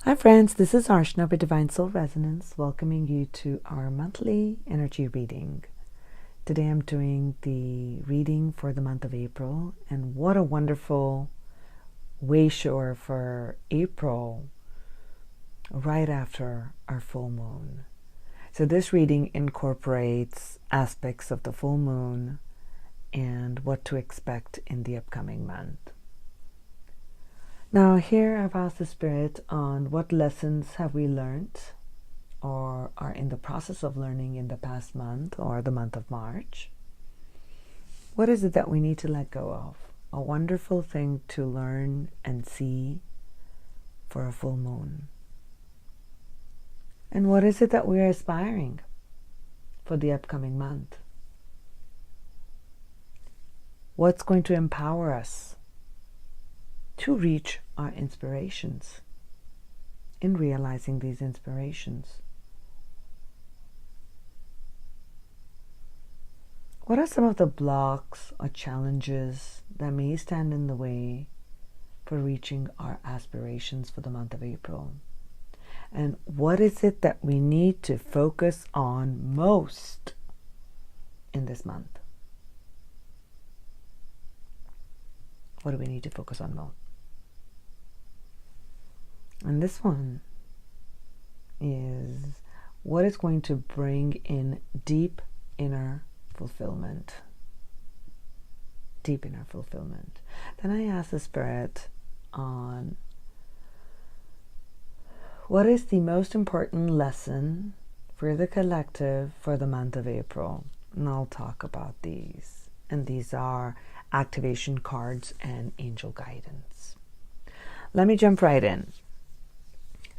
Hi friends, this is Archana with Divine Soul Resonance, welcoming you to our monthly energy reading. Today I'm doing the reading for the month of April, and what a wonderful wayshower for April, right after our full moon. So this reading incorporates aspects of the full moon and what to expect in the upcoming month. Now here I've asked the Spirit on what lessons have we learned or are in the process of learning in the past month or the month of March. What is it that we need to let go of? A wonderful thing to learn and see for a full moon. And what is it that we are aspiring for the upcoming month? What's going to empower us to reach our inspirations in realizing these inspirations? What are some of the blocks or challenges that may stand in the way for reaching our aspirations for the month of April? And what is it that we need to focus on most in this month? What do we need to focus on most? And this one is what is going to bring in deep inner fulfillment. Deep inner fulfillment. Then I asked the Spirit on what is the most important lesson for the collective for the month of April. And I'll talk about these. And these are activation cards and angel guidance. Let me jump right in.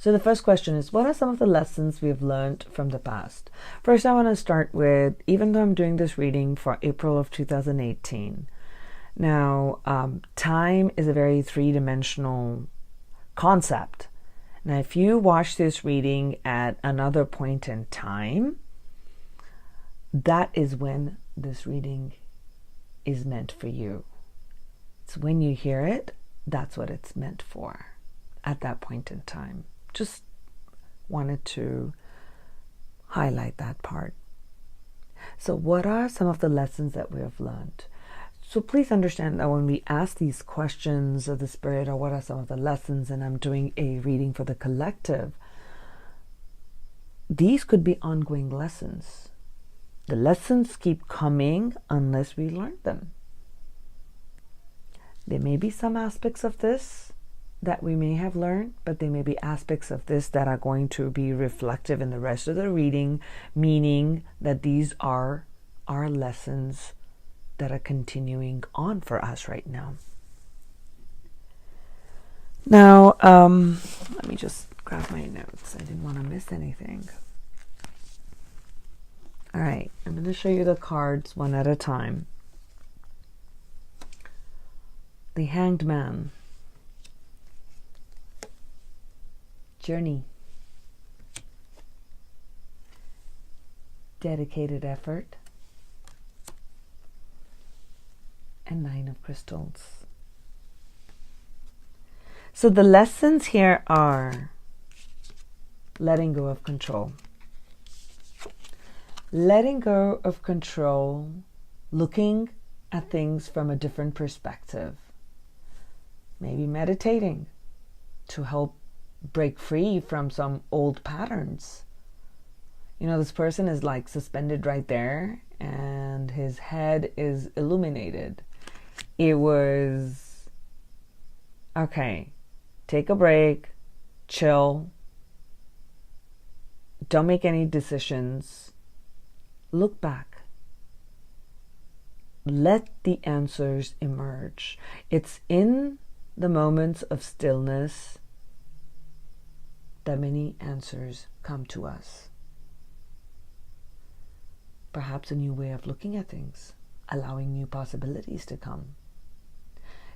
So the first question is, what are some of the lessons we've learned from the past? First, I want to start with, even though I'm doing this reading for April of 2018, now time is a very three-dimensional concept. Now, if you watch this reading at another point in time, that is when this reading is meant for you. It's when you hear it, that's what it's meant for at that point in time. Just wanted to highlight that part. So what are some of the lessons that we have learned? So please understand that when we ask these questions of the Spirit, or what are some of the lessons, and I'm doing a reading for the collective, these could be ongoing lessons. The lessons keep coming unless we learn them. There may be some aspects of this that we may have learned, but there may be aspects of this that are going to be reflective in the rest of the reading, meaning that these are our lessons that are continuing on for us right now. Now, let me just grab my notes. I didn't want to miss anything. All right, I'm going to show you the cards one at a time. The Hanged Man. Journey. Dedicated effort. And Nine of Crystals. So the lessons here are letting go of control. Letting go of control, looking at things from a different perspective. Maybe meditating to help break free from some old patterns. You know, this person is like suspended right there and his head is illuminated. It was, okay, take a break, chill, don't make any decisions, look back. Let the answers emerge. It's in the moments of stillness that many answers come to us. Perhaps a new way of looking at things, allowing new possibilities to come.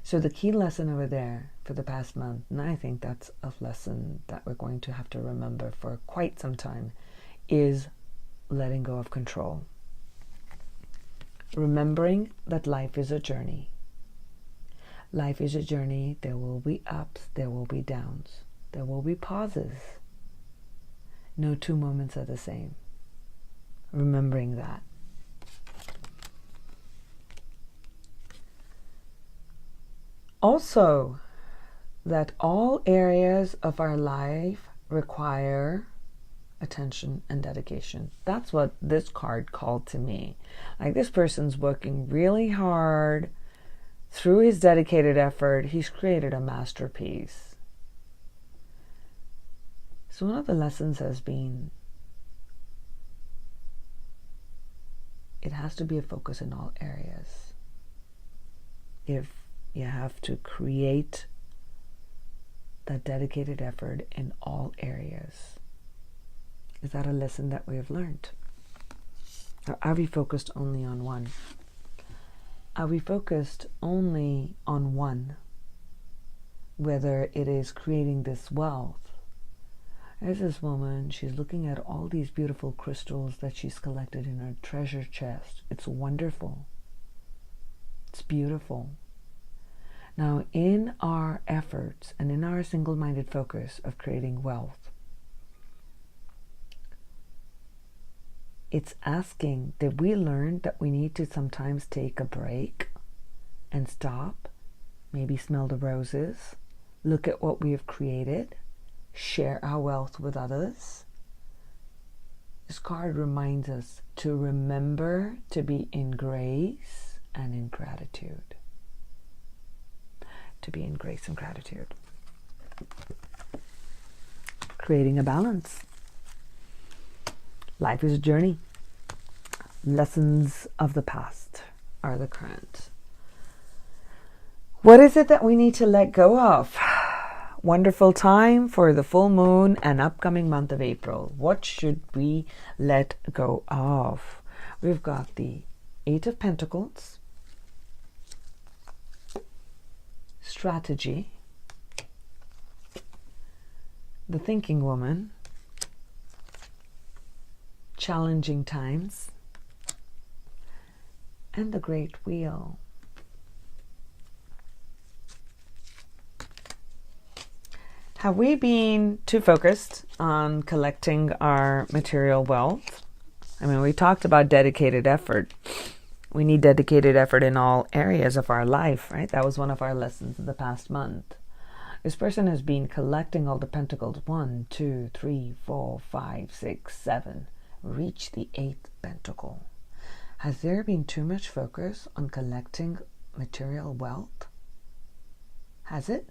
So the key lesson over there for the past month, and I think that's a lesson that we're going to have to remember for quite some time, is letting go of control. Remembering that life is a journey. Life is a journey. There will be ups, there will be downs. There will be pauses. No 2 moments are the same. Remembering that. Also, that all areas of our life require attention and dedication. That's what this card called to me. Like, this person's working really hard. Through his dedicated effort, he's created a masterpiece. So one of the lessons has been, it has to be a focus in all areas. If you have to create that dedicated effort in all areas. Is that a lesson that we have learned? Or are we focused only on one? Are we focused only on one? Whether it is creating this wealth. There's this woman, she's looking at all these beautiful crystals that she's collected in her treasure chest. It's wonderful. It's beautiful. Now, in our efforts and in our single-minded focus of creating wealth, it's asking, did we learn that we need to sometimes take a break and stop, maybe smell the roses, look at what we have created, share our wealth with others? This card reminds us to remember to be in grace and in gratitude. To be in grace and gratitude. Creating a balance. Life is a journey. Lessons of the past are the current. What is it that we need to let go of? Wonderful time for the full moon and upcoming month of April. What should we let go of? We've got the 8 of Pentacles, strategy, the thinking woman, challenging times, and the great wheel. Have we been too focused on collecting our material wealth? I mean, we talked about dedicated effort. We need dedicated effort in all areas of our life, right? That was one of our lessons in the past month. This person has been collecting all the pentacles. 1, 2, 3, 4, 5, 6, 7. Reach the 8th pentacle. Has there been too much focus on collecting material wealth? Has it?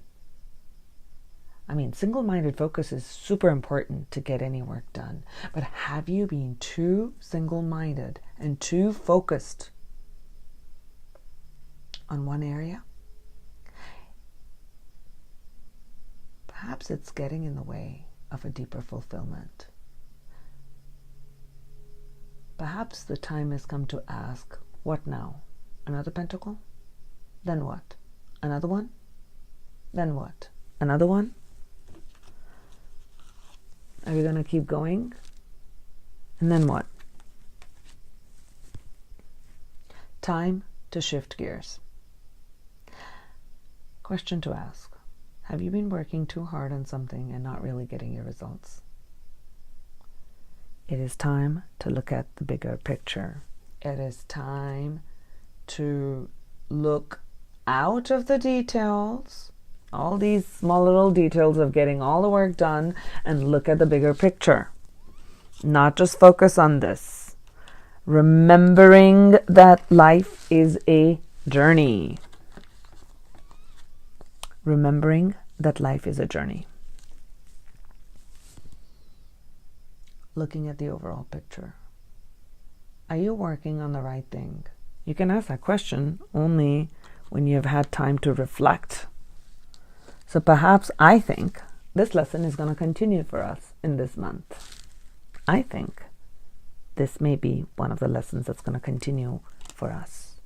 I mean, single-minded focus is super important to get any work done. But have you been too single-minded and too focused on one area? Perhaps it's getting in the way of a deeper fulfillment. Perhaps the time has come to ask, what now? Another pentacle? Then what? Another one? Then what? Another one? Are we going to keep going? And then what? Time to shift gears. Question to ask. Have you been working too hard on something and not really getting your results? It is time to look at the bigger picture. It is time to look out of the details, all these small little details of getting all the work done, and look at the bigger picture. Not just focus on this. Remembering that life is a journey. Remembering that life is a journey. Looking at the overall picture. Are you working on the right thing? You can ask that question only when you have had time to reflect. So perhaps I think this lesson is going to continue for us in this month. I think this may be one of the lessons that's going to continue for us.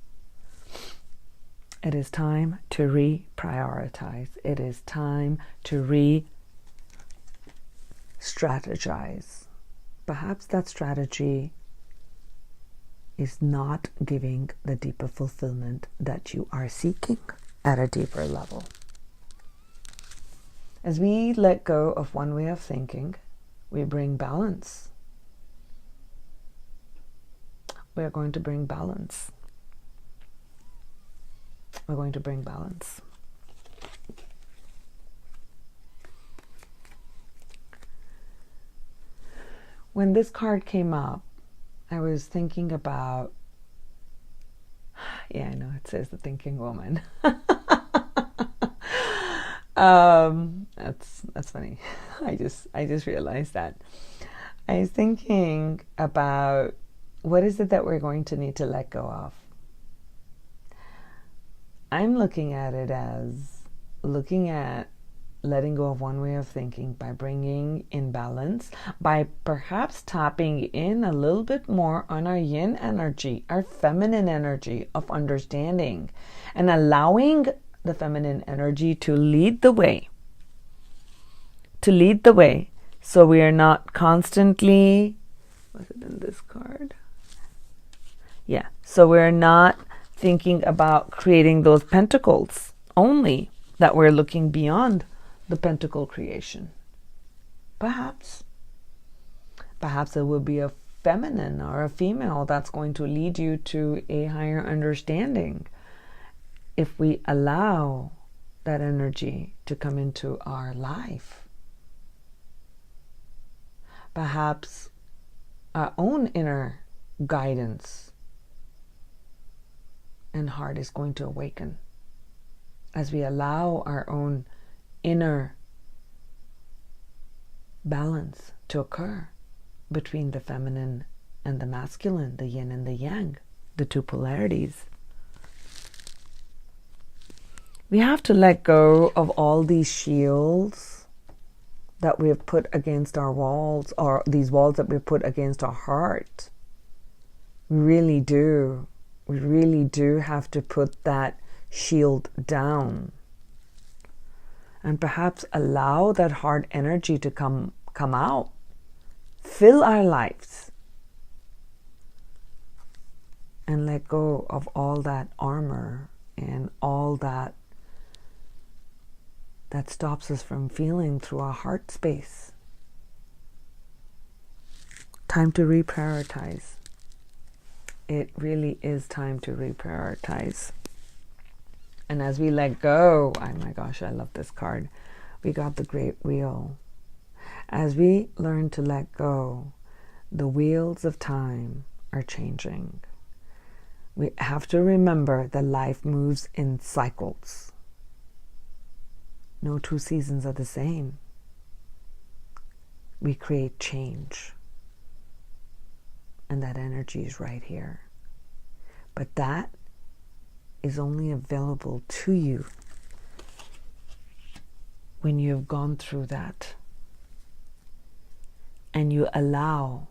It is time to reprioritize. It is time to re-strategize. Perhaps that strategy is not giving the deeper fulfillment that you are seeking at a deeper level. As we let go of one way of thinking, we bring balance. We are going to bring balance. We're going to bring balance. When this card came up, I was thinking about, yeah, I know it says the thinking woman. That's funny. I just realized that. I was thinking about what is it that we're going to need to let go of. I'm looking at it as looking at letting go of one way of thinking by bringing in balance, by perhaps tapping in a little bit more on our yin energy, our feminine energy of understanding, and allowing the feminine energy to lead the way. So we are not constantly, was it in this card? Yeah, so we're not thinking about creating those pentacles only, that we're looking beyond the pentacle creation. Perhaps it will be a feminine or a female that's going to lead you to a higher understanding if we allow that energy to come into our life. Perhaps our own inner guidance and heart is going to awaken as we allow our own inner balance to occur between the feminine and the masculine, the yin and the yang, the two polarities. We have to let go of all these shields that we have put against our walls, or these walls that we've put against our heart. We really do. We really do have to put that shield down. And perhaps allow that heart energy to come out. Fill our lives. And let go of all that armor and all that stops us from feeling through our heart space. Time to reprioritize. It really is time to reprioritize. And as we let go, oh my gosh, I love this card. We got the Great Wheel. As we learn to let go, the wheels of time are changing. We have to remember that life moves in cycles. No two seasons are the same. We create change. And that energy is right here. But that is only available to you when you have gone through that and you allow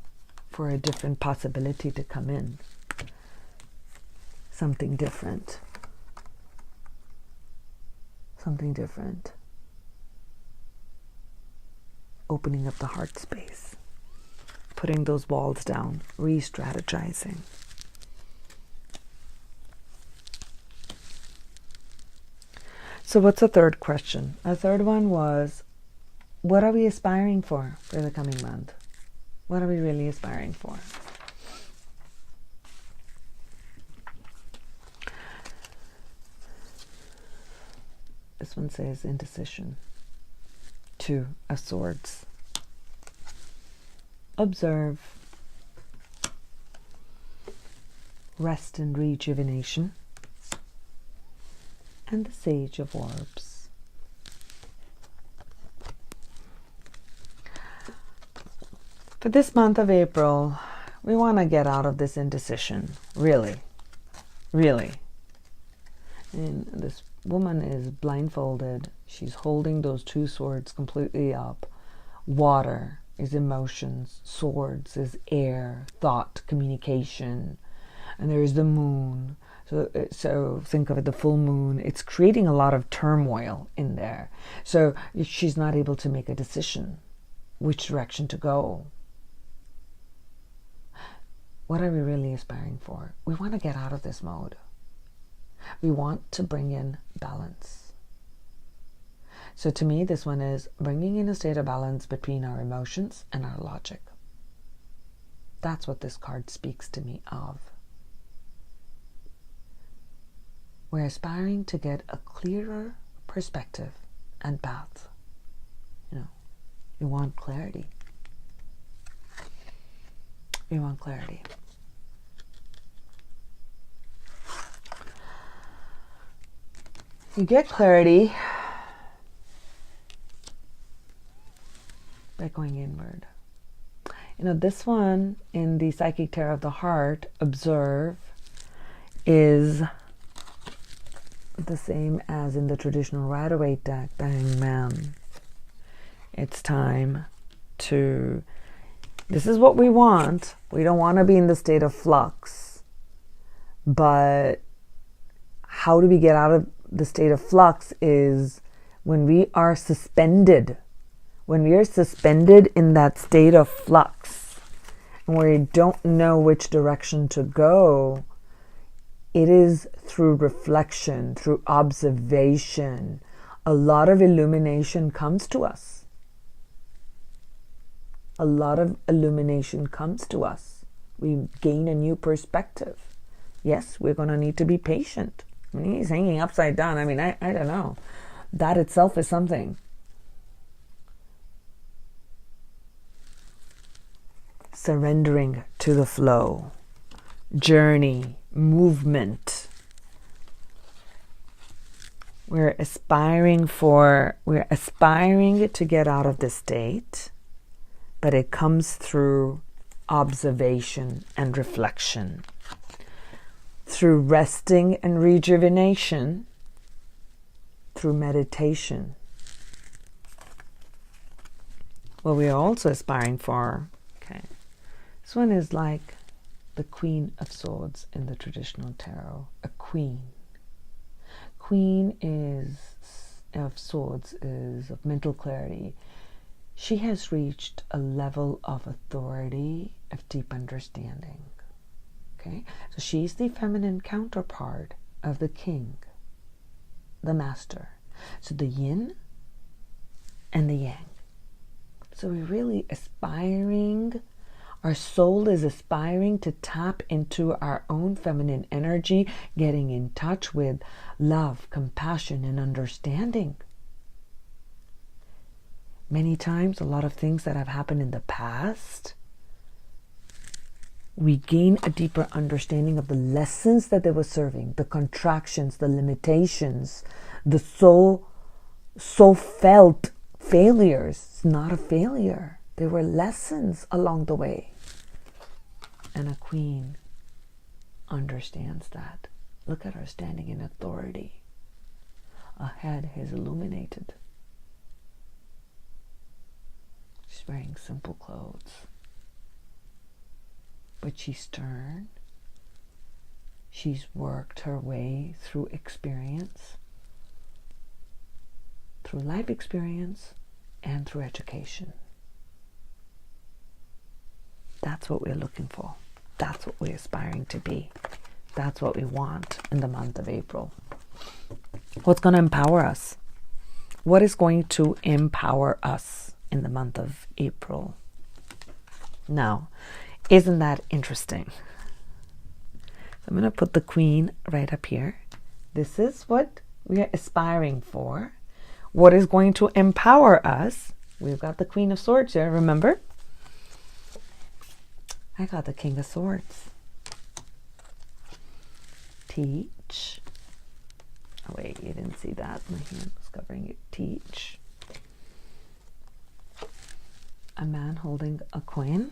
for a different possibility to come in. Something different. Something different. Opening up the heart space. Putting those walls down. Re-strategizing. So what's the third question? Our third one was, what are we aspiring for the coming month? What are we really aspiring for? This one says indecision. 2 of Swords. Observe. Rest and rejuvenation. And the Sage of Orbs. For this month of April, we want to get out of this indecision. Really. And this woman is blindfolded. She's holding those 2 swords completely up. Water is emotions. Swords is air, thought, communication. And there's the moon. So think of it, the full moon. It's creating a lot of turmoil in there. So she's not able to make a decision which direction to go. What are we really aspiring for? We want to get out of this mode. We want to bring in balance. So to me, this one is bringing in a state of balance between our emotions and our logic. That's what this card speaks to me of. We're aspiring to get a clearer perspective and path. You want clarity. You want clarity. You get clarity by going inward. This one in the Psychic Tarot of the Heart, observe, is the same as in the traditional Rider-Waite deck, the Hangman. It's time to, this is what we want. We don't want to be in the state of flux. But how do we get out of the state of flux is when we are suspended. When we are suspended in that state of flux and where you don't know which direction to go, it is through reflection, through observation. A lot of illumination comes to us. A lot of illumination comes to us. We gain a new perspective. Yes, we're going to need to be patient. He's hanging upside down. I don't know. That itself is something. Surrendering to the flow, journey, movement. We're aspiring to get out of this state, but it comes through observation and reflection, through resting and rejuvenation, through meditation. What we are also aspiring for, this one is like the Queen of Swords in the traditional tarot, a queen. Queen of Swords is of mental clarity. She has reached a level of authority, of deep understanding. Okay, so she's the feminine counterpart of the king, the master. So the yin and the yang. So we're really aspiring. Our soul is aspiring to tap into our own feminine energy, getting in touch with love, compassion, and understanding. Many times, a lot of things that have happened in the past, we gain a deeper understanding of the lessons that they were serving, the contractions, the limitations, the so felt failures. It's not a failure. There were lessons along the way. And a queen understands that. Look at her standing in authority. Her head is illuminated. She's wearing simple clothes. But she's stern. She's worked her way through experience, through life experience, and through education. That's what we're looking for. That's what we're aspiring to be. That's what we want in the month of April. What's going to empower us? What is going to empower us in the month of April? Now, isn't that interesting? So I'm going to put the Queen right up here. This is what we are aspiring for. What is going to empower us? We've got the Queen of Swords here, remember? I got the King of Swords. Teach. Oh wait, you didn't see that. My hand was covering it. Teach. A man holding a coin.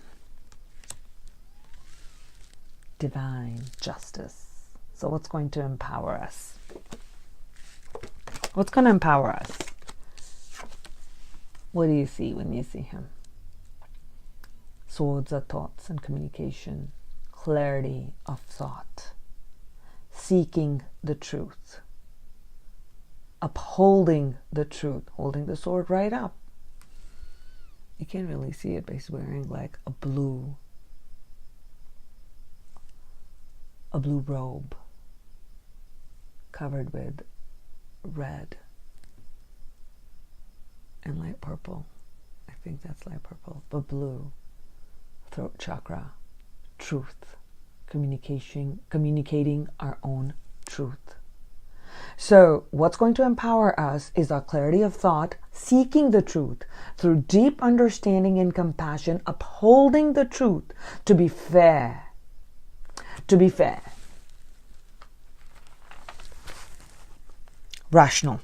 Divine justice. So what's going to empower us? What's going to empower us? What do you see when you see him? Swords are thoughts and communication, clarity of thought, seeking the truth, upholding the truth, holding the sword right up. You can't really see it, but he's wearing like a blue robe covered with red. and light purple. I think that's light purple, but blue. Throat chakra, truth, communicating our own truth. So what's going to empower us is our clarity of thought, seeking the truth through deep understanding and compassion, upholding the truth to be fair. To be fair. Rational.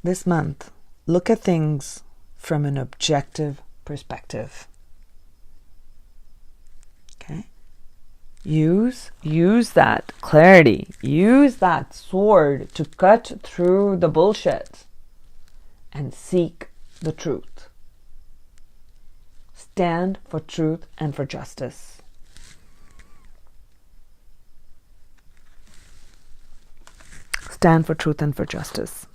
This month, look at things from an objective perspective. Okay? Use that clarity. Use that sword to cut through the bullshit and seek the truth. Stand for truth and for justice. Stand for truth and for justice.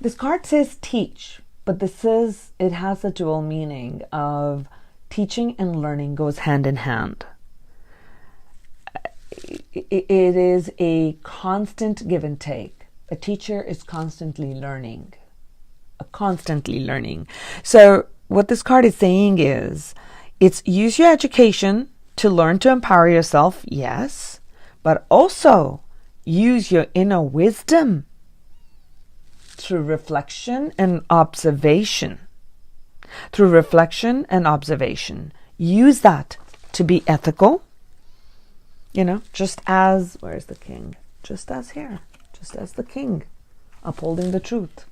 This card says teach, but it has a dual meaning of teaching and learning goes hand in hand. It is a constant give and take. A teacher is constantly learning. So what this card is saying is, it's use your education to learn to empower yourself, yes, but also use your inner wisdom through reflection and observation. Use that to be ethical. Just as, where's the king? Just as here. Just as the king, upholding the truth.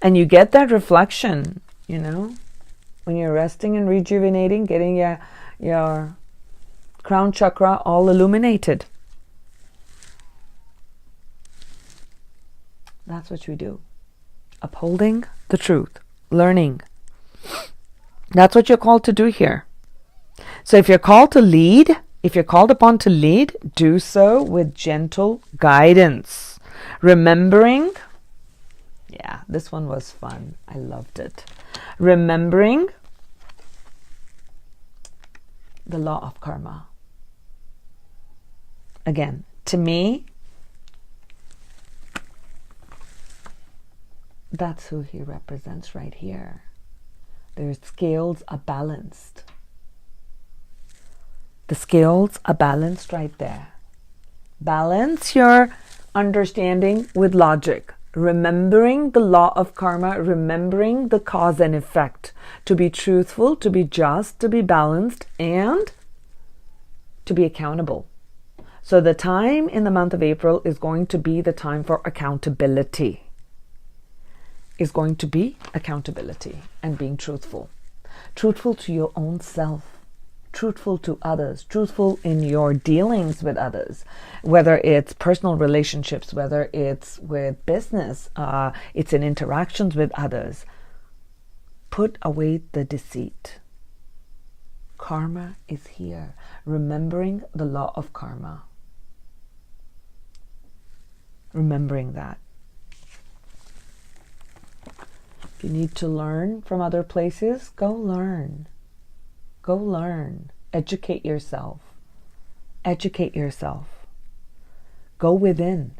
And you get that reflection, when you're resting and rejuvenating, getting your crown chakra all illuminated. That's what we do. Upholding the truth. Learning. That's what you're called to do here. So if you're called to lead, if you're called upon to lead, do so with gentle guidance. Remembering, this one was fun. I loved it. Remembering the law of karma. Again, to me, that's who he represents right here. Their scales are balanced. The scales are balanced right there. Balance your understanding with logic. Remembering the law of karma, remembering the cause and effect. To be truthful, to be just, to be balanced, and to be accountable. So the time in the month of April is going to be the time for accountability. Is going to be accountability and being truthful. Truthful to your own self. Truthful to others, truthful in your dealings with others, whether it's personal relationships, whether it's with business, it's in interactions with others. Put away the deceit. Karma is here. Remembering the law of karma. Remembering that. If you need to learn from other places, go learn. Go learn. Educate yourself. Educate yourself. Go within.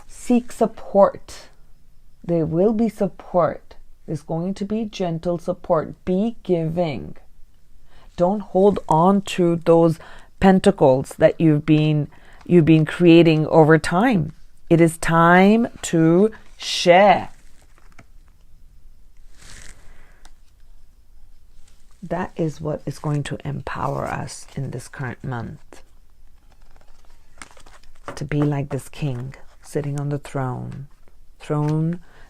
Seek support. There will be support. There's going to be gentle support. Be giving. Don't hold on to those pentacles that you've been creating over time. It is time to share. That is what is going to empower us in this current month. To be like this king sitting on the throne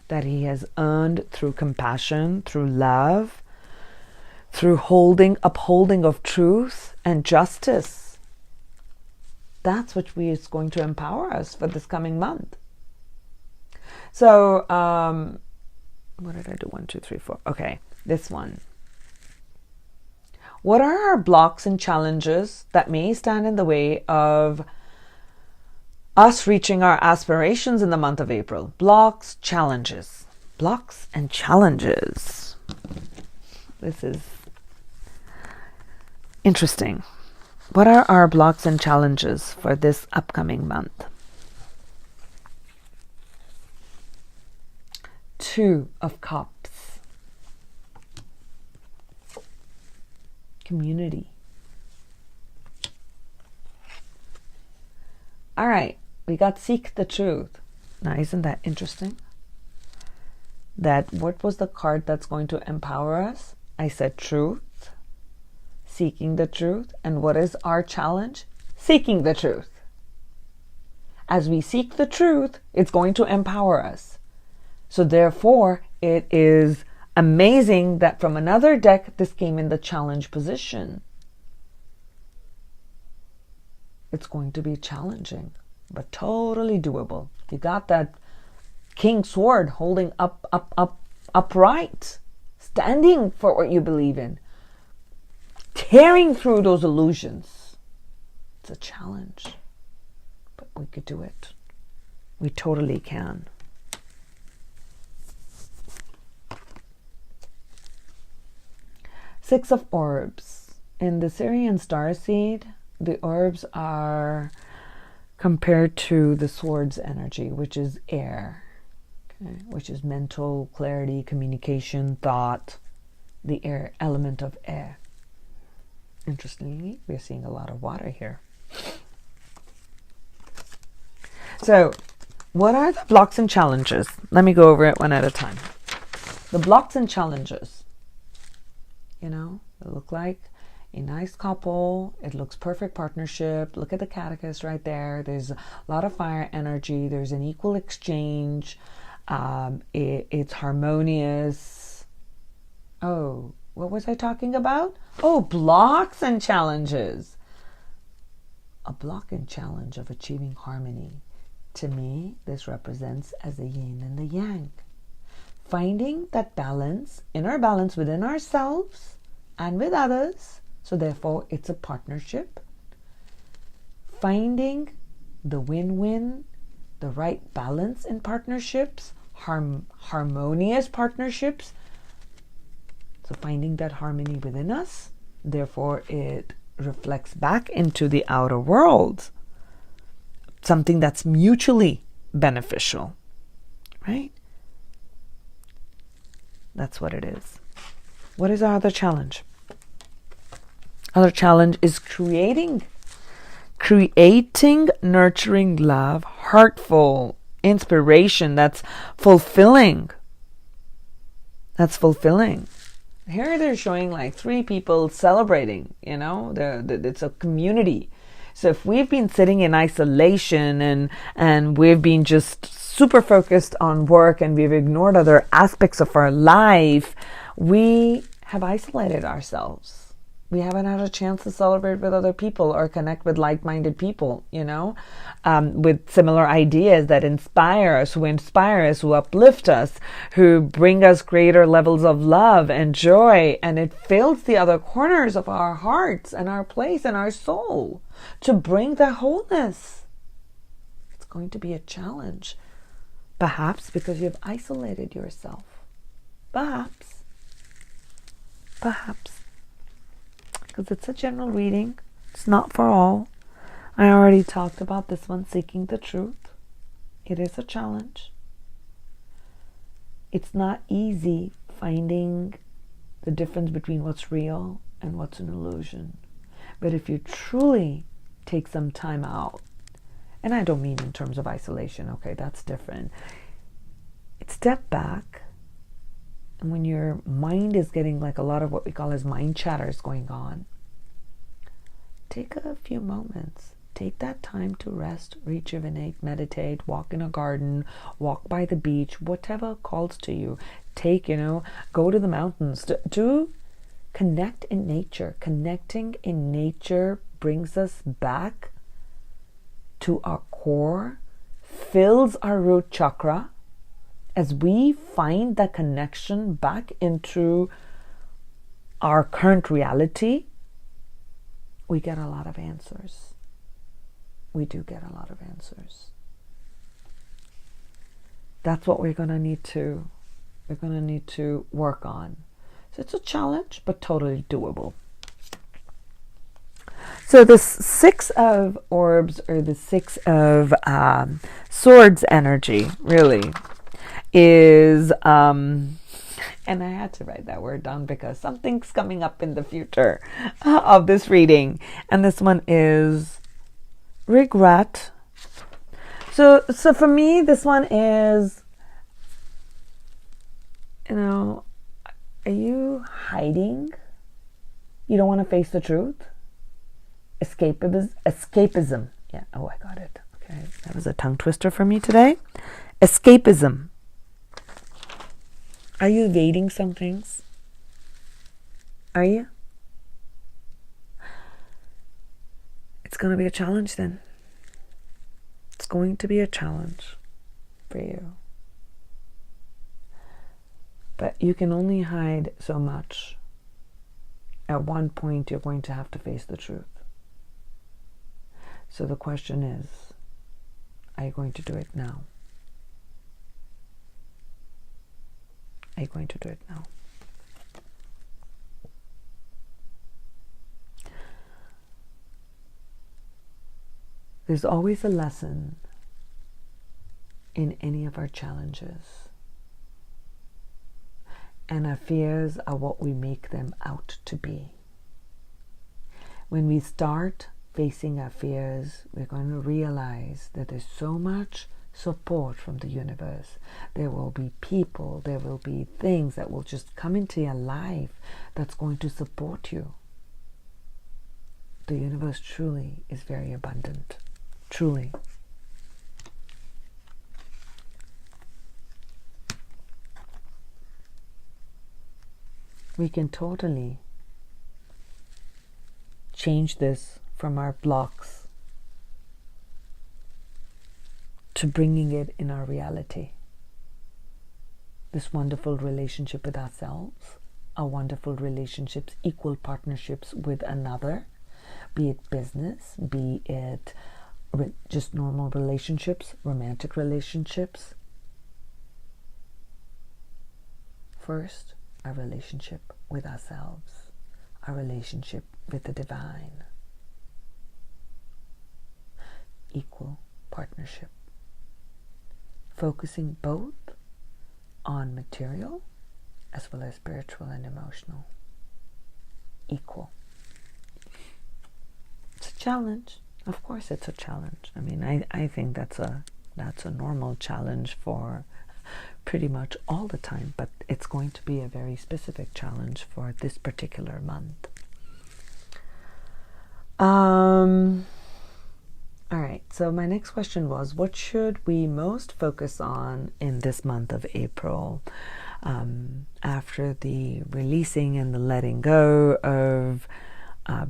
that he has earned through compassion, through love, through upholding of truth and justice. That's what is going to empower us for this coming month. So, what did I do? 1, 2, 3, 4. Okay, this one. What are our blocks and challenges that may stand in the way of us reaching our aspirations in the month of April? Blocks, challenges. Blocks and challenges. This is interesting. what are our blocks and challenges for this upcoming month? 2 of Cups. Community. All right, we got Seek the Truth. Now, isn't that interesting? That what was the card that's going to empower us? I said truth, seeking the truth. And what is our challenge? Seeking the truth. As we seek the truth, it's going to empower us. So therefore, it is amazing that from another deck, this came in the challenge position. It's going to be challenging, but totally doable. You got that King Sword holding upright, standing for what you believe in, tearing through those illusions. It's a challenge, but we could do it. We totally can. Six of Orbs. In the Syrian starseed, the orbs are compared to the sword's energy, which is air, okay, which is mental clarity, communication, thought, the air element of air. Interestingly, we're seeing a lot of water here. So, what are the blocks and challenges? Let me go over it one at a time. The blocks and challenges, they look like a nice couple. It looks perfect partnership. Look at the catechist right there. There's a lot of fire energy. There's an equal exchange. It's harmonious. Oh, what was I talking about? Oh, blocks and challenges. A block and challenge of achieving harmony. To me, this represents as the yin and the yang. Finding that balance, inner balance within ourselves and with others. So therefore, it's a partnership. Finding the win-win, the right balance in partnerships, harmonious partnerships. So finding that harmony within us, therefore it reflects back into the outer world. Something that's mutually beneficial, right? That's what it is. What is our other challenge? Other challenge is creating nurturing love, heartful inspiration that's fulfilling. Here they're showing like 3 people celebrating, it's a community. So if we've been sitting in isolation and we've been just super focused on work and we've ignored other aspects of our life, we have isolated ourselves. We haven't had a chance to celebrate with other people or connect with like-minded people, with similar ideas that inspire us, who uplift us, who bring us greater levels of love and joy. And it fills the other corners of our hearts and our place and our soul to bring the wholeness. It's going to be a challenge. Perhaps because you've isolated yourself. Perhaps. Because it's a general reading. It's not for all. I already talked about this one, seeking the truth. It is a challenge. It's not easy finding the difference between what's real and what's an illusion. But if you truly take some time out, and I don't mean in terms of isolation, okay, that's different. Step back. And when your mind is getting like a lot of what we call as mind chatters going on, take a few moments. Take that time to rest, rejuvenate, meditate, walk in a garden, walk by the beach, whatever calls to you. Go to the mountains. Do connect in nature. Connecting in nature brings us back to our core, fills our root chakra. As we find that connection back into our current reality, we get a lot of answers. We do get a lot of answers. That's what we're going to need to work on. So it's a challenge, but totally doable. So the Six of Orbs, or the Six of Swords energy, really, is, and I had to write that word down because something's coming up in the future of this reading. And this one is regret. So for me, this one is, are you hiding? You don't want to face the truth? Escapism. Yeah. Oh, I got it. Okay. That was a tongue twister for me today. Escapism. Are you evading some things? Are you? It's going to be a challenge then. It's going to be a challenge for you. But you can only hide so much. At one point, you're going to have to face the truth. So the question is, are you going to do it now? Are you going to do it now? There's always a lesson in any of our challenges. And our fears are what we make them out to be. When we start facing our fears, we're going to realize that there's so much support from the universe. There will be people, there will be things that will just come into your life that's going to support you. The universe truly is very abundant. Truly. We can totally change this from our blocks to bringing it in our reality. This wonderful relationship with ourselves, our wonderful relationships, equal partnerships with another, be it business, be it just normal relationships, romantic relationships. First, our relationship with ourselves, our relationship with the divine. Equal partnership. Focusing both on material as well as spiritual and emotional. Equal. It's a challenge. Of course it's a challenge. I mean, I think that's a normal challenge for pretty much all the time, but it's going to be a very specific challenge for this particular month. All right, so my next question was, what should we most focus on in this month of April, after the releasing and the letting go of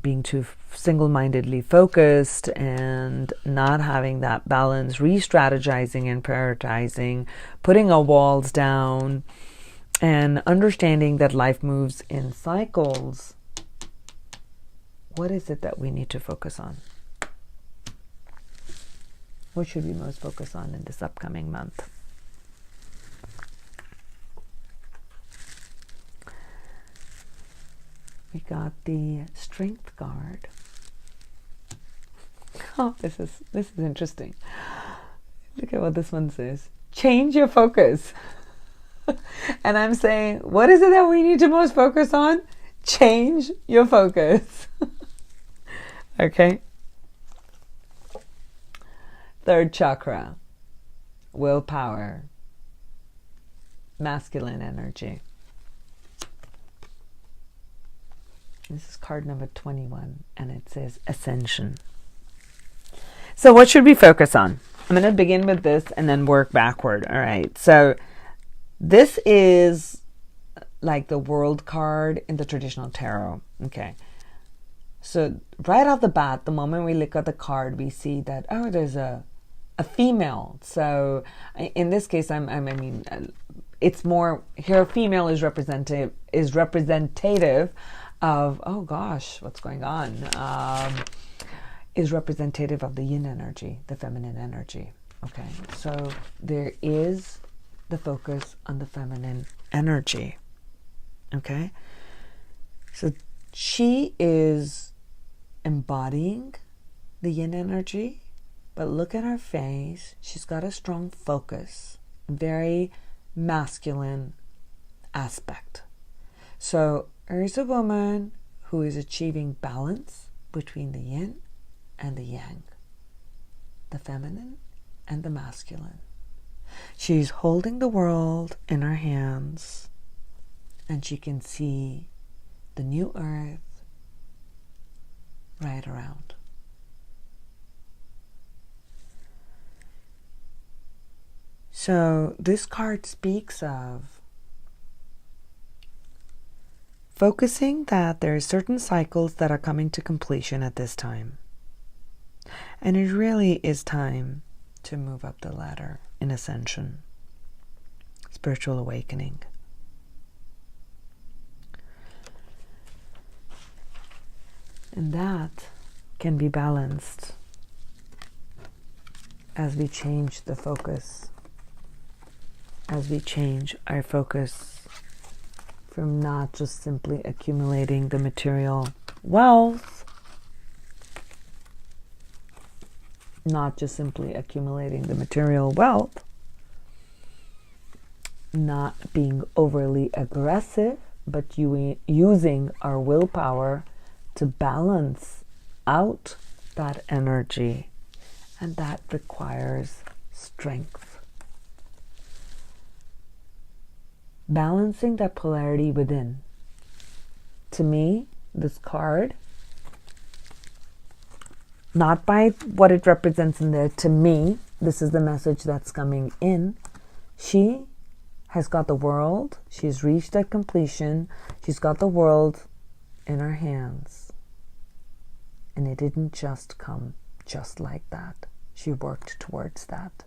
being too single-mindedly focused and not having that balance, re-strategizing and prioritizing, putting our walls down, and understanding that life moves in cycles. What is it that we need to focus on? What should we most focus on in this upcoming month? We got the Strength card. Oh, this is interesting. Look at what this one says. Change your focus. And I'm saying, what is it that we need to most focus on? Change your focus. Okay. Third chakra. Willpower. Masculine energy. This is card number 21, and it says Ascension. So what should we focus on? I'm going to begin with this and then work backward. All right. So this is like the World card in the traditional tarot. Okay. So right off the bat, the moment we look at the card, we see that, oh, there's a female. So in this case, it's more here. Female is representative of, oh gosh, what's going on? Is representative of the yin energy, the feminine energy. Okay, so there is the focus on the feminine energy. Okay, so she is embodying the yin energy, but look at her face. She's got a strong focus, very masculine aspect. So here's a woman who is achieving balance between the yin and the yang, the feminine and the masculine. She's holding the world in her hands, and she can see the new earth right around. So this card speaks of focusing that there are certain cycles that are coming to completion at this time. And it really is time to move up the ladder in ascension, spiritual awakening. And that can be balanced as we change the focus, as we change our focus from not just simply accumulating the material wealth, not being overly aggressive, but using our willpower to balance out that energy, and that requires strength. Balancing that polarity within. To me, this card, not by what it represents in there, to me, this is the message that's coming in. She has got the world, she's reached that completion, she's got the world in her hands. And it didn't just come just like that. She worked towards that.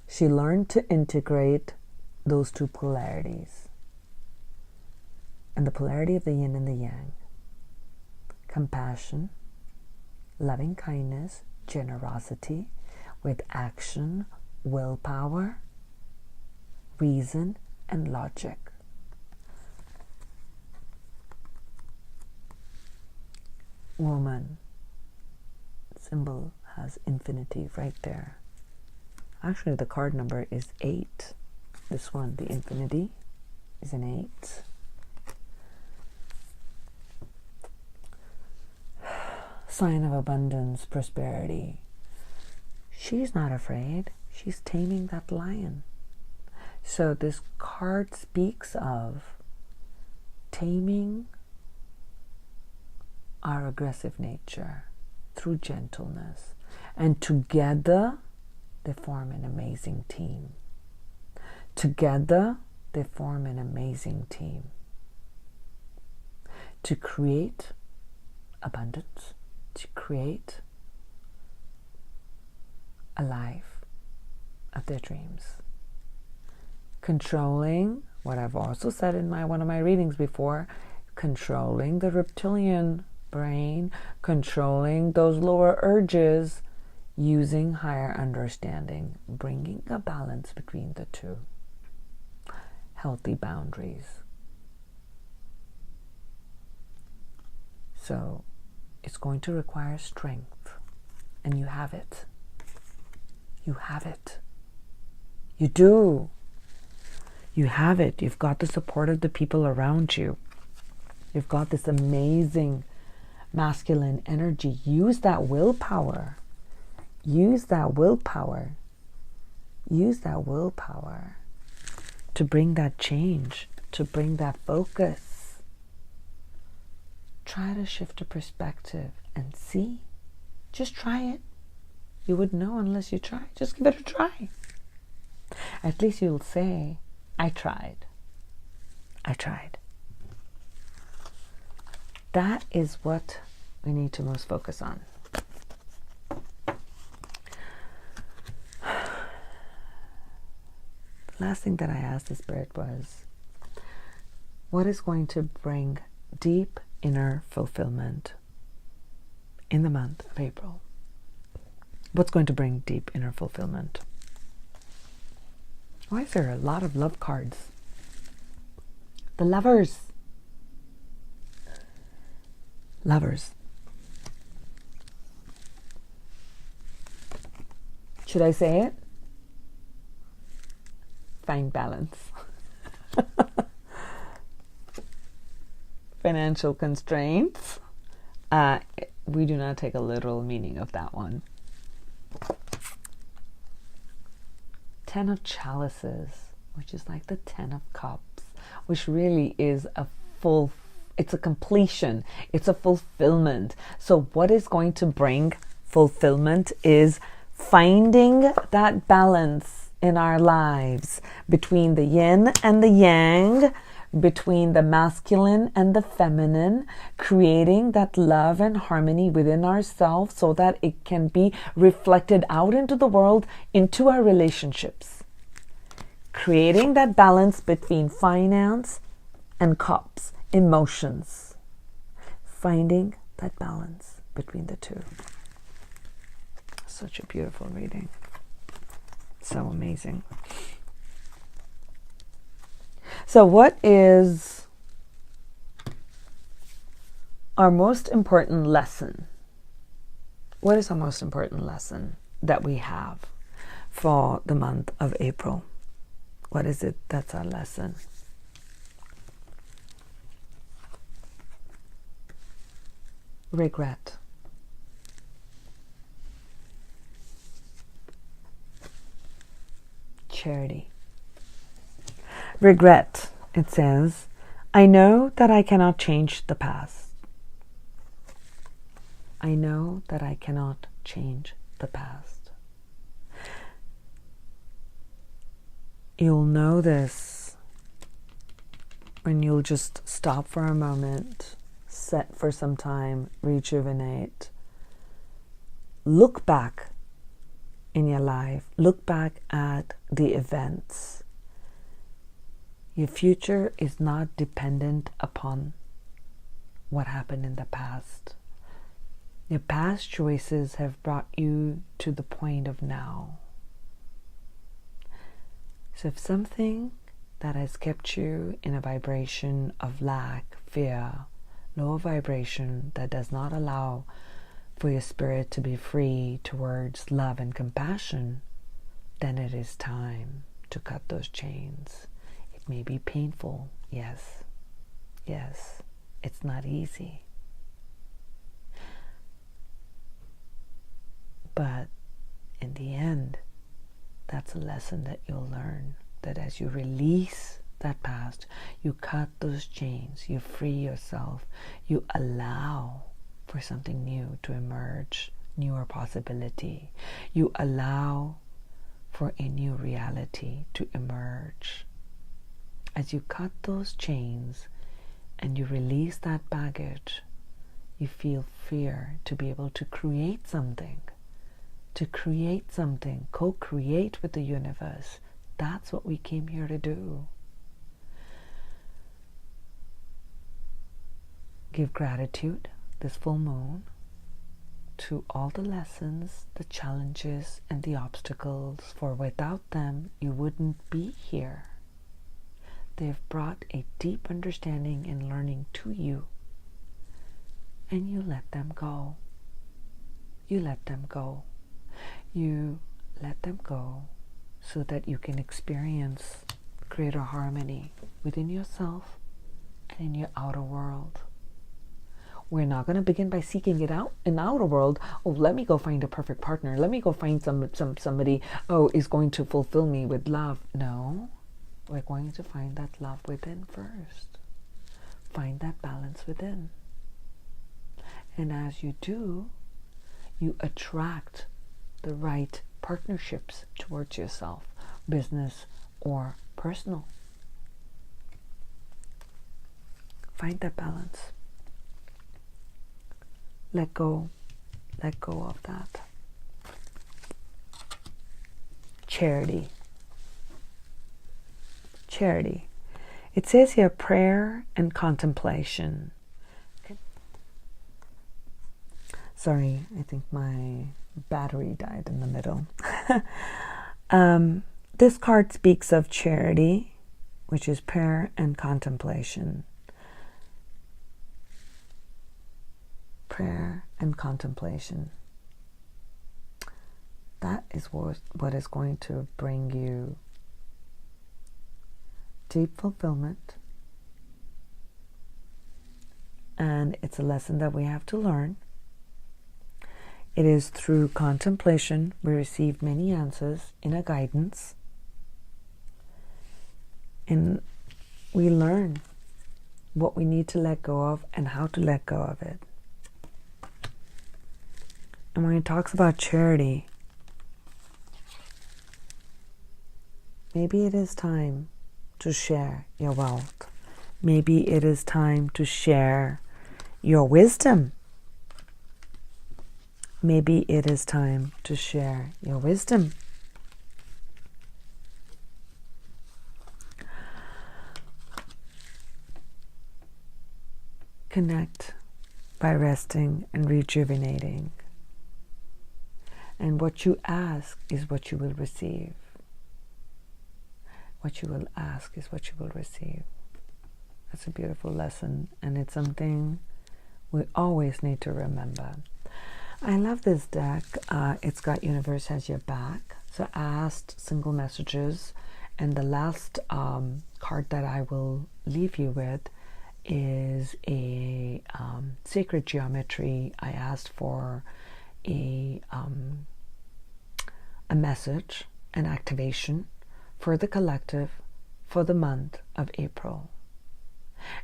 She learned to integrate those two polarities. And the polarity of the yin and the yang. Compassion, loving kindness, generosity, with action, willpower, reason, and logic. Woman symbol has infinity right there. Actually, the card number is 8. This one, the infinity, is an 8. Sign of abundance, prosperity. She's not afraid. She's taming that lion. So this card speaks of taming our aggressive nature through gentleness. And together, they form an amazing team. Together, they form an amazing team to create abundance, to create a life of their dreams. Controlling, what I've also said in one of my readings before, controlling the reptilian brain, controlling those lower urges, using higher understanding, bringing a balance between the two. Healthy boundaries. So it's going to require strength, and you have it. You have it. You do. You have it. You've got the support of the people around you. You've got this amazing masculine energy. Use that willpower. Use that willpower. Use that willpower to bring that change, to bring that focus. Try to shift a perspective and see. Just try it. You wouldn't know unless you try. Just give it a try. At least you'll say, I tried. I tried. That is what we need to most focus on. The last thing that I asked the Spirit was, what is going to bring deep inner fulfillment in the month of April? What's going to bring deep inner fulfillment? Why is there a lot of love cards? The lovers. Lovers. Should I say it? Find balance. Financial constraints. We do not take a literal meaning of that one. 10 of chalices, which is like the 10 of cups, which really is it's a completion. It's a fulfillment. So what is going to bring fulfillment is finding that balance in our lives between the yin and the yang, between the masculine and the feminine, creating that love and harmony within ourselves so that it can be reflected out into the world, into our relationships. Creating that balance between finance and cups, emotions. Finding that balance between the two. Such a beautiful reading. So amazing. So what is our most important lesson? What is our most important lesson that we have for the month of April? What is it that's our lesson? Regret. Charity. Regret, it says, I know that I cannot change the past. I know that I cannot change the past. You'll know this when you'll just stop for a moment, set for some time, rejuvenate. Look back in your life. Look back at the events. Your future is not dependent upon what happened in the past. Your past choices have brought you to the point of now. So if something that has kept you in a vibration of lack, fear, low vibration that does not allow for your spirit to be free towards love and compassion, then it is time to cut those chains. It may be painful, yes. Yes, it's not easy. But in the end, that's a lesson that you'll learn, that as you release that past, you cut those chains, you free yourself, you allow for something new to emerge, newer possibility. You allow for a new reality to emerge. As you cut those chains and you release that baggage, you feel fear to be able to create something, co-create with the universe. That's what we came here to do. Give gratitude this full moon to all the lessons, the challenges, and the obstacles, for without them you wouldn't be here. They've brought a deep understanding and learning to you, and you let them go. You let them go. You let them go so that you can experience greater harmony within yourself and in your outer world. We're not going to begin by seeking it out in the outer world. Oh, let me go find a perfect partner. Let me go find somebody, is going to fulfill me with love. No, we're going to find that love within first. Find that balance within. And as you do, you attract the right partnerships towards yourself, business or personal. Find that balance. Let go of that. Charity. It says here prayer and contemplation. Okay. Sorry, I think my battery died in the middle. This card speaks of charity, which is prayer and contemplation. prayer and contemplation. That is what is going to bring you deep fulfillment. And it's a lesson that we have to learn. It is through contemplation we receive many answers, inner guidance, and we learn what we need to let go of and how to let go of it. And when it talks about charity, maybe it is time to share your wealth. Maybe it is time to share your wisdom. Maybe it is time to share your wisdom. Connect by resting and rejuvenating. And what you ask is what you will receive. What you will ask is what you will receive. That's a beautiful lesson, and it's something we always need to remember. I love this deck. It's got Universe Has Your Back. So asked, single messages. And the last card that I will leave you with is a sacred geometry. I asked for a message, an activation for the collective for the month of April.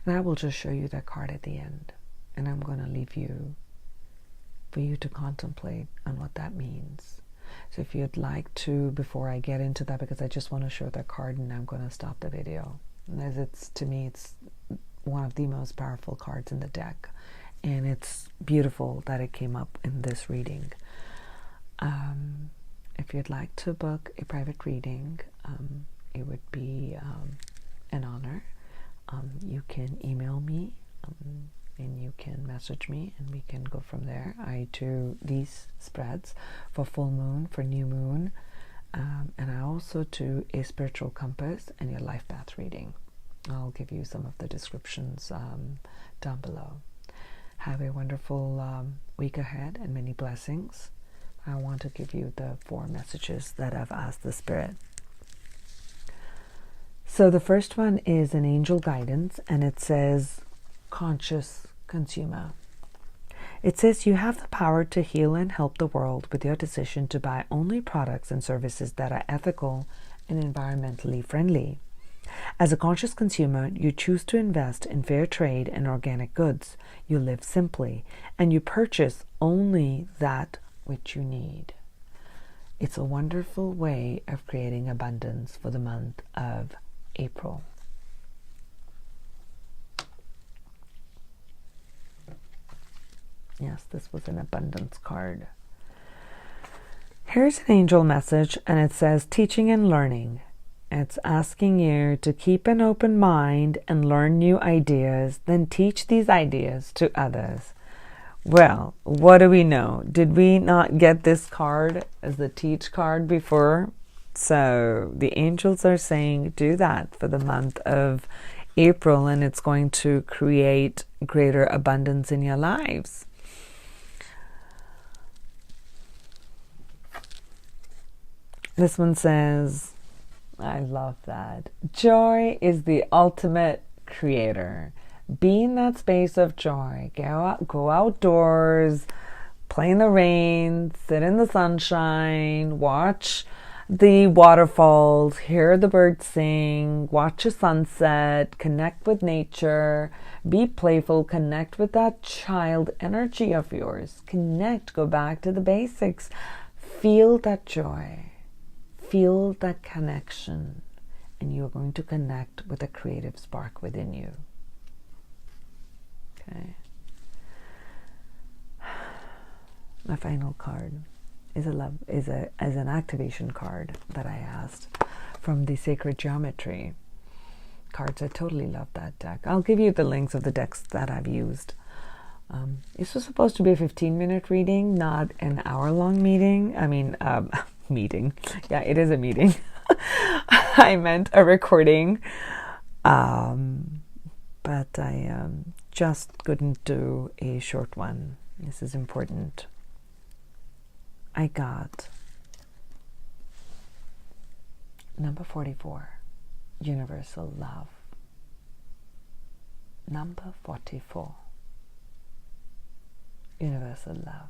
And I will just show you that card at the end. And I'm going to leave you for you to contemplate on what that means. So if you'd like to, before I get into that, because I just want to show that card and I'm going to stop the video. As it's, to me, it's one of the most powerful cards in the deck. And it's beautiful that it came up in this reading. If you'd like to book a private reading, it would be an honor. You can email me and you can message me and we can go from there. I do these spreads for full moon, for new moon, and I also do a spiritual compass and your life path reading. I'll give you some of the descriptions down below. Have a wonderful week ahead and many blessings. I want to give you the 4 messages that I've asked the Spirit. So the first one is an angel guidance, and it says, conscious consumer. It says you have the power to heal and help the world with your decision to buy only products and services that are ethical and environmentally friendly. As a conscious consumer, you choose to invest in fair trade and organic goods. You live simply, and you purchase only that which you need. It's a wonderful way of creating abundance for the month of April. Yes, this was an abundance card. Here's an angel message, and it says teaching and learning. It's asking you to keep an open mind and learn new ideas, then teach these ideas to others. Well, what do we know? Did we not get this card as the teach card before? So the angels are saying do that for the month of April, and it's going to create greater abundance in your lives. This one says, I love that. Joy is the ultimate creator. Be in that space of joy. Go outdoors, play in the rain, sit in the sunshine, watch the waterfalls, hear the birds sing, watch a sunset, connect with nature, be playful, connect with that child energy of yours. Connect, go back to the basics. Feel that joy. Feel that connection, and you're going to connect with a creative spark within you. Okay. My final card is an activation card that I asked from the Sacred Geometry cards. I totally love that deck. I'll give you the links of the decks that I've used. This was supposed to be a 15-minute reading, not an hour-long meeting. Meeting. Yeah, it is a meeting. I meant a recording. But I just couldn't do a short one. This is important. I got number 44, universal love. Number 44, universal love.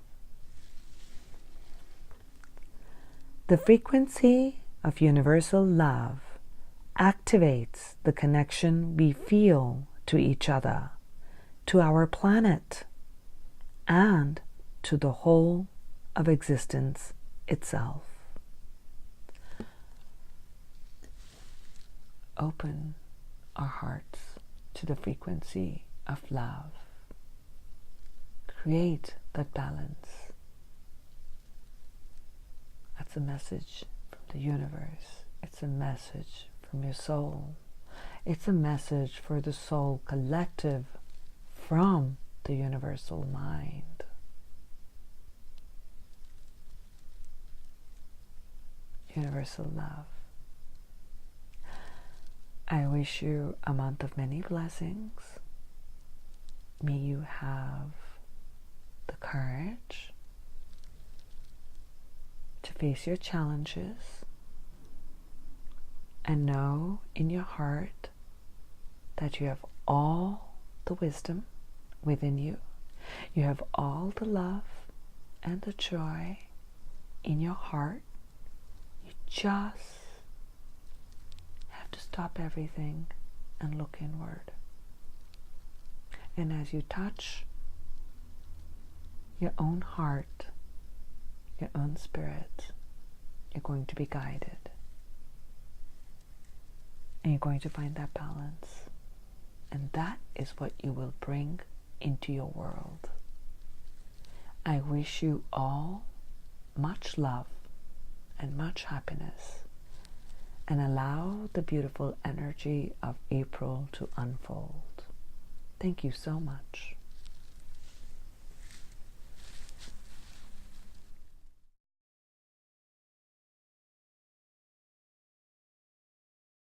The frequency of universal love activates the connection we feel to each other, to our planet, and to the whole of existence itself. Open our hearts to the frequency of love. Create that balance. That's a message from the universe. It's a message from your soul. It's a message for the soul collective from the universal mind. Universal love. I wish you a month of many blessings. May you have the courage to face your challenges and know in your heart that you have all the wisdom within you. You have all the love and the joy in your heart. You just have to stop everything and look inward. And as you touch your own heart, your own spirit, you're going to be guided. And you're going to find that balance. And that is what you will bring into your world. I wish you all much love and much happiness. And allow the beautiful energy of April to unfold. Thank you so much.